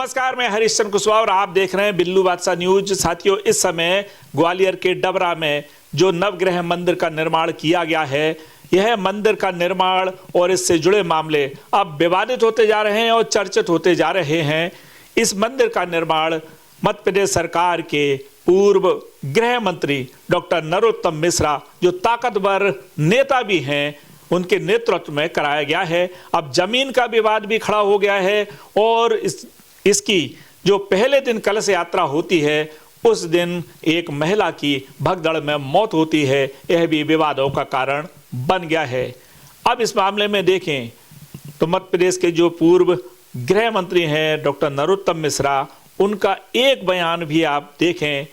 नमस्कार, मैं हरीश कुशवाहा और आप देख रहे हैं बिल्लू बादशाह न्यूज। साथियों, इस समय ग्वालियर के डबरा में जो नवग्रह मंदिर का निर्माण किया गया है, यह मंदिर का निर्माण और इससे जुड़े मामले अब विवादित होते जा रहे हैं और चर्चित होते जा रहे हैं। इस मंदिर का निर्माण मध्य प्रदेश सरकार के पूर्व गृह मंत्री डॉक्टर नरोत्तम मिश्रा, जो ताकतवर नेता भी हैं, उनके नेतृत्व में कराया गया है। अब जमीन का विवाद भी खड़ा हो गया है और इसकी जो पहले दिन कलश यात्रा होती है, उस दिन एक महिला की भगदड़ में मौत होती है। यह भी विवादों का कारण बन गया है। अब इस मामले में देखें तो मध्य प्रदेश के जो पूर्व गृह मंत्री हैं डॉक्टर नरोत्तम मिश्रा, उनका एक बयान भी आप देखें।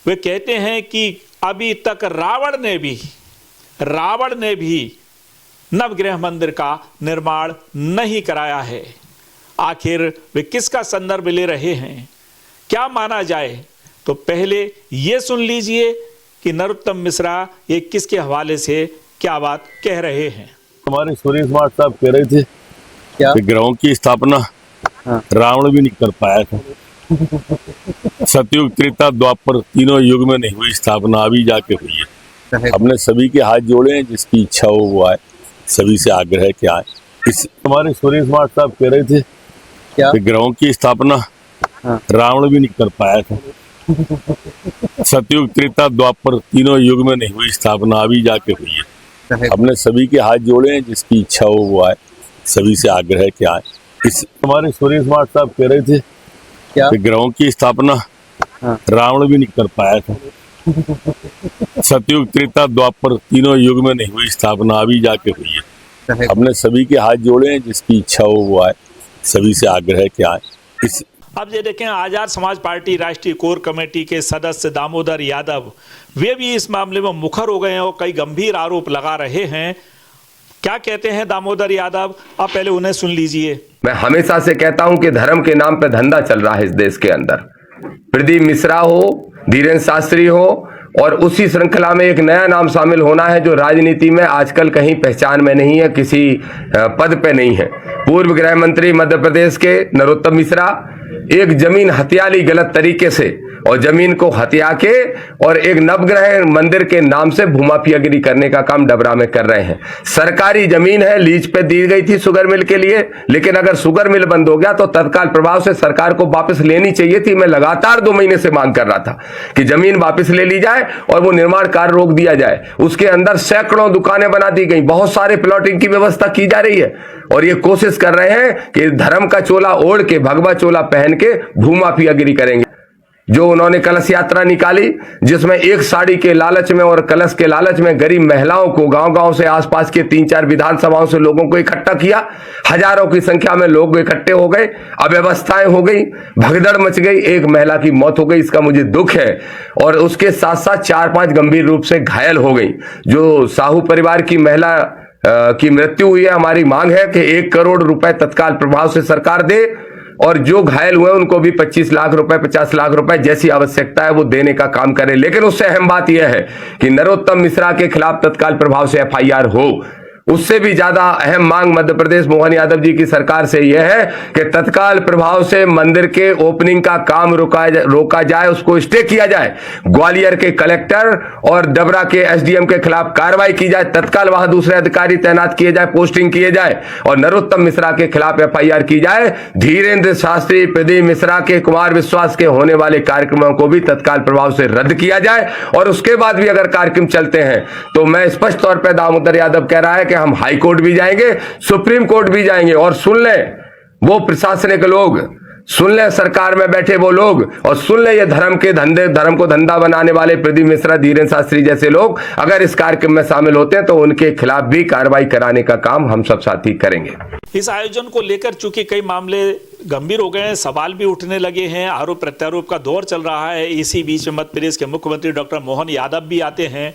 वे कहते हैं कि अभी तक रावण ने भी नवग्रह मंदिर का निर्माण नहीं कराया है। आखिर वे किसका संदर्भ ले रहे हैं, क्या माना जाए? तो पहले ये सुन लीजिए कि नरोत्तम मिश्रा ये किसके हवाले से क्या बात कह रहे हैं। हमारे सुरेश मार्ट साहब कह रहे थे क्या ग्रहों की स्थापना रावण भी नहीं कर पाया था। सतयुग, त्रेता, द्वापर तीनों युग में नहीं हुई स्थापना, अभी जाके हुई है। हमने सभी के हाथ जोड़े हैं, जिसकी इच्छा हो वो आए, सभी से आग्रह क्या है। इस हमारे सुरेश मार्ट साहब कह रहे थे क्या ग्रहों की स्थापना रावण भी नहीं कर पाया था। सतयुग, त्रेता, द्वापर तीनों युग में नहीं हुई स्थापना, अभी जाके हुई है। हमने सभी के हाथ जोड़े हैं, जिसकी इच्छा हो वो आए, सभी से आग्रह क्या है। इस हमारे सुरेश मार्ट साहब कह रहे थे क्या ग्रहों की स्थापना रावण भी नहीं कर पाया था। सतयुग, त्रेता, द्वापर तीनों युग में नहीं हुई स्थापना, अभी जाके हुई है। हमने सभी के हाथ जोड़े हैं, जिसकी इच्छा हो वो आए, सभी से आग्रह क्या है। इस अब ये देखें, आजाद समाज पार्टी राष्ट्रीय कोर कमेटी के सदस्य दामोदर यादव, वे भी इस मामले में मुखर हो गए हैं और कई गंभीर आरोप लगा रहे हैं। क्या कहते हैं दामोदर यादव, आप पहले उन्हें सुन लीजिए। मैं हमेशा से कहता हूं कि धर्म के नाम पे धंधा चल रहा है इस देश के अंदर। प्रदीप मिश्रा हो, धीरेन्द्र शास्त्री हो, और उसी श्रृंखला में एक नया नाम शामिल होना है जो राजनीति में आजकल कहीं पहचान में नहीं है, किसी पद पे नहीं है। पूर्व गृह मंत्री मध्य प्रदेश के नरोत्तम मिश्रा एक जमीन हत्या ली गलत तरीके से, और जमीन को हत्या के और एक नवग्रह मंदिर के नाम से भूमाफियागिरी करने का काम डबरा में कर रहे हैं। सरकारी जमीन है, लीज पे दी गई थी शुगर मिल के लिए, लेकिन अगर शुगर मिल बंद हो गया तो तत्काल प्रभाव से सरकार को वापस लेनी चाहिए थी। मैं लगातार 2 महीने से मांग कर रहा था कि जमीन वापस ले ली जाए और वो निर्माण कार्य रोक दिया जाए। उसके अंदर सैकड़ों दुकानें बना दी गई, बहुत सारे प्लॉटिंग की व्यवस्था की जा रही है, और ये कोशिश कर रहे हैं कि धर्म का चोला ओढ़ के, भगवा चोला पहन के भूमाफियागिरी करेंगे। जो उन्होंने कलश यात्रा निकाली, जिसमें एक साड़ी के लालच में और कलश के लालच में गरीब महिलाओं को गांव-गांव से, आसपास के 3-4 विधानसभाओं से लोगों को इकट्ठा किया। हजारों की संख्या में लोग इकट्ठे हो गए, अव्यवस्थाएं हो गई, भगदड़ मच गई, एक महिला की मौत हो गई, इसका मुझे दुख है। और उसके साथ साथ 4-5 गंभीर रूप से घायल हो गई। जो साहू परिवार की महिला की मृत्यु हुई है, हमारी मांग है कि 1 करोड़ रुपए तत्काल प्रभाव से सरकार दे, और जो घायल हुए उनको भी 25 लाख रुपए, 50 लाख रुपए जैसी आवश्यकता है वो देने का काम करें। लेकिन उससे अहम बात यह है कि नरोत्तम मिश्रा के खिलाफ तत्काल प्रभाव से FIR हो। उससे भी ज्यादा अहम मांग मध्य प्रदेश मोहन यादव जी की सरकार से यह है कि तत्काल प्रभाव से मंदिर के ओपनिंग का काम रोका जाए, उसको स्टे किया जाए। ग्वालियर के कलेक्टर और डबरा के SDM के खिलाफ कार्रवाई की जाए, तत्काल वहां दूसरे अधिकारी तैनात किए जाए, पोस्टिंग किए जाए, और नरोत्तम मिश्रा के खिलाफ FIR की जाए। धीरेन्द्र शास्त्री, प्रदीप मिश्रा के, कुमार विश्वास के होने वाले कार्यक्रमों को भी तत्काल प्रभाव से रद्द किया जाए। और उसके बाद भी अगर कार्यक्रम चलते हैं तो मैं स्पष्ट तौर पर दामोदर यादव कह रहा है कि हम हाई कोर्ट भी जाएंगे, सुप्रीम कोर्ट भी जाएंगे, और सुन लें वो प्रशासनिक लोग, सुन लें सरकार में बैठे वो लोग, और सुन लें ये धर्म को धंधा बनाने वाले प्रदीप मिश्रा, धीरेन्द्र शास्त्री जैसे लोग अगर इस कार्यक्रम में शामिल होते हैं तो उनके खिलाफ भी कार्रवाई कराने का काम हम सब साथी करेंगे। इस आयोजन को लेकर चूंकि कई मामले गंभीर हो गए हैं, सवाल भी उठने लगे हैं, आरोप प्रत्यारोप का दौर चल रहा है। इसी बीच में मध्य प्रदेश के मुख्यमंत्री डॉक्टर मोहन यादव भी आते हैं,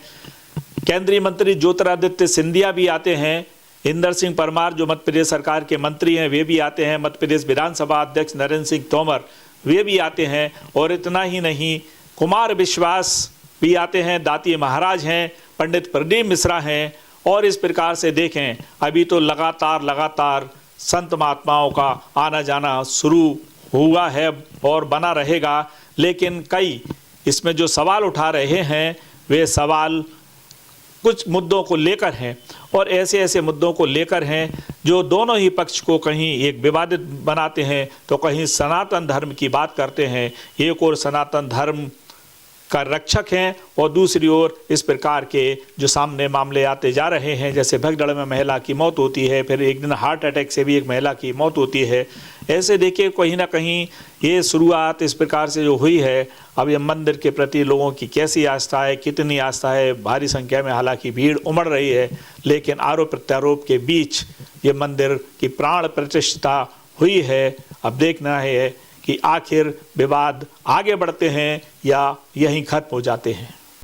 केंद्रीय मंत्री ज्योतिरादित्य सिंधिया भी आते हैं, इंदर सिंह परमार जो मध्य प्रदेश सरकार के मंत्री हैं वे भी आते हैं, मध्य प्रदेश विधानसभा अध्यक्ष नरेंद्र सिंह तोमर वे भी आते हैं, और इतना ही नहीं कुमार विश्वास भी आते हैं, दाती महाराज हैं, पंडित प्रदीप मिश्रा हैं। और इस प्रकार से देखें अभी तो लगातार संत महात्माओं का आना जाना शुरू हुआ है और बना रहेगा, लेकिन कई इसमें जो सवाल उठा रहे हैं वे सवाल कुछ मुद्दों को लेकर हैं और ऐसे ऐसे मुद्दों को लेकर हैं जो दोनों ही पक्ष को कहीं एक विवादित बनाते हैं तो कहीं सनातन धर्म की बात करते हैं। एक और सनातन धर्म का रक्षक हैं और दूसरी ओर इस प्रकार के जो सामने मामले आते जा रहे हैं, जैसे भगदड़ में महिला की मौत होती है, फिर एक दिन हार्ट अटैक से भी एक महिला की मौत होती है। ऐसे देखिए कहीं ना कहीं ये शुरुआत इस प्रकार से जो हुई है, अब ये मंदिर के प्रति लोगों की कैसी आस्था है, कितनी आस्था है, भारी संख्या में हालांकि भीड़ उमड़ रही है, लेकिन आरोप प्रत्यारोप के बीच ये मंदिर की प्राण प्रतिष्ठा हुई है। अब देखना है कि आखिर विवाद आगे बढ़ते हैं या यहीं खत्म हो जाते हैं।